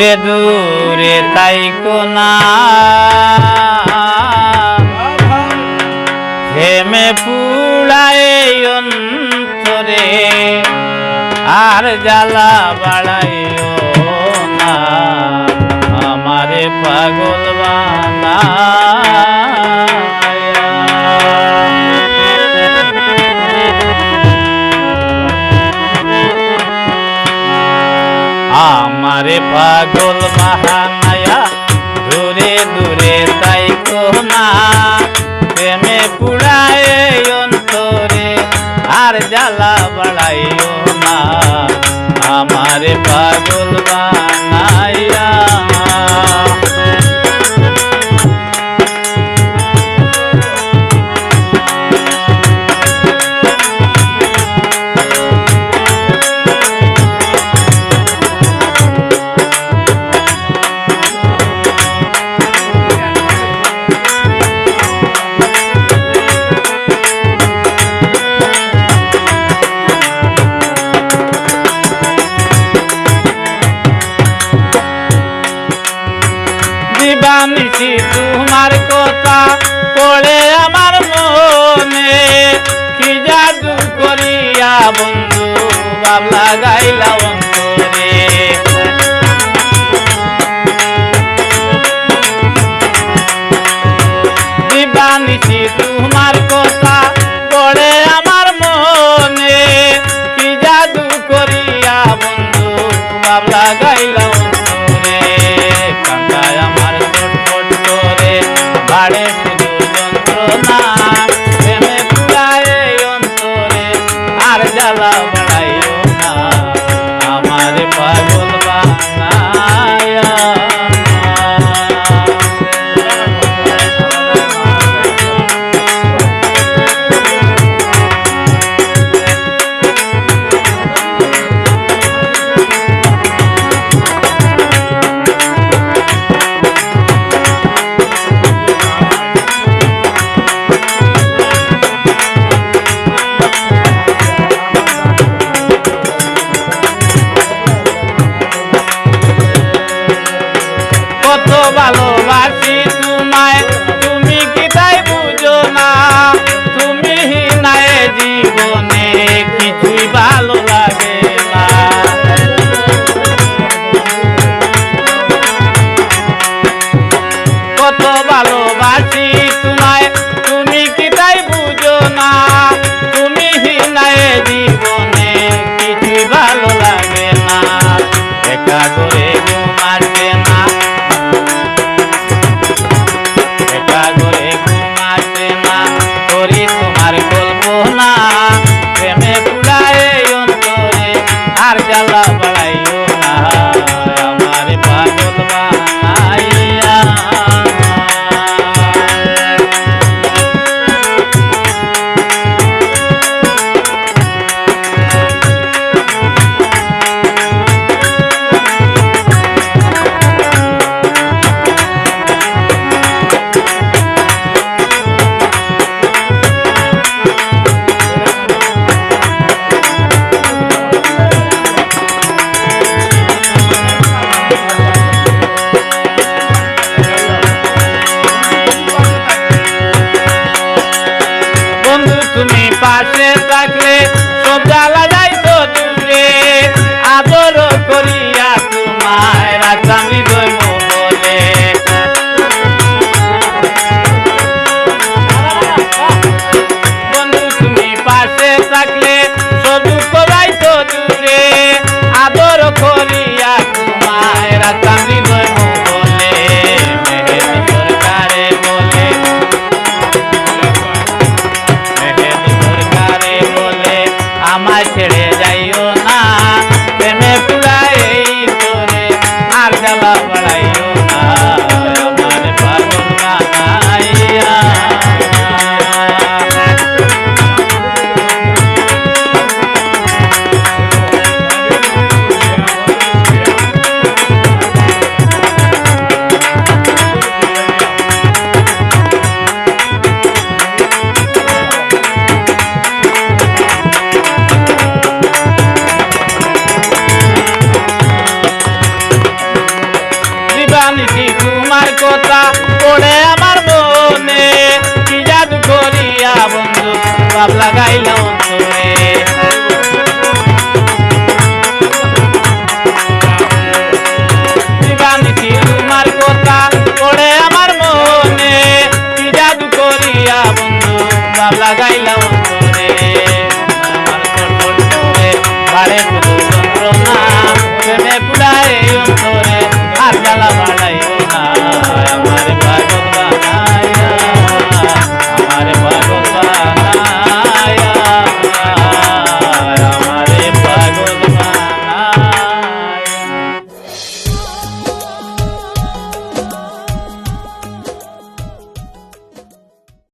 দূরে দূরে তাইকো না, হেমে পুড়ায় অন্তরে আর জ্বালা বাড়াইও না, আমারে পাগল বানায়া। আমারে পাগল বানায়া দূরে দূরে তাইকো না, প্রেমে পুড়ায় অন্তরে আর জ্বালা বাড়াইও না, আমারে পাগল বানায়া। দিবানিশি তোমার কথা পড়ে আমার মনে, কি জাদু করিয়া বন্ধু বাবলা গাইলা অন্তরে। দিবানিশি তোমার কথা পড়ে আমার মনে, কি জাদু করিয়া বন্ধু বাবলা গাইলা অন্তরে। কান্দায় আমার ছটফট করে বাড়ে শুধু যন্ত্রণা, প্রেমে পুড়ায় অন্তরে আর জ্বালা বাড়াইও না, আমার পাগল বানায়া। কত ভালোবাসি তোমায় তুমি কি তাই বুঝো না, তুমি নাই জীবনে কিছুই ভালো লাগে না। কত ভালোবাসি তোমায় তুমি কি তাই বুঝো না, তুমি নাই জীবনে কিছুই ভালো লাগে না। একা করে ঘুম আসে না, একা করে ঘুম আসে না, করি তোমার কল্পনা, প্রেমে পুড়ায় অন্তরে আর জ্বালা বাড়াইও না, আমার পাগল বানাইয়া। তুমি পাশে থাকলে সব জ্বালা যাইতো দূরে, আদর করিয়া তোমায় রাখতাম হৃদয় মহলে। বন্ধু তুমি পাশে থাকলে সব দুঃখ যাইতো দূরে, আদর করিয়া তোমায় রাখতাম হৃদয় মহলে। মেহেদি সরকারে বলে, আমায় ভাব লাগাইলা অন্তরে দিবানিশি তোমার কথা পড়ে আমার মনে কি জাদু করিয়া বন্ধু ভাব লাগাইলা অন্তরে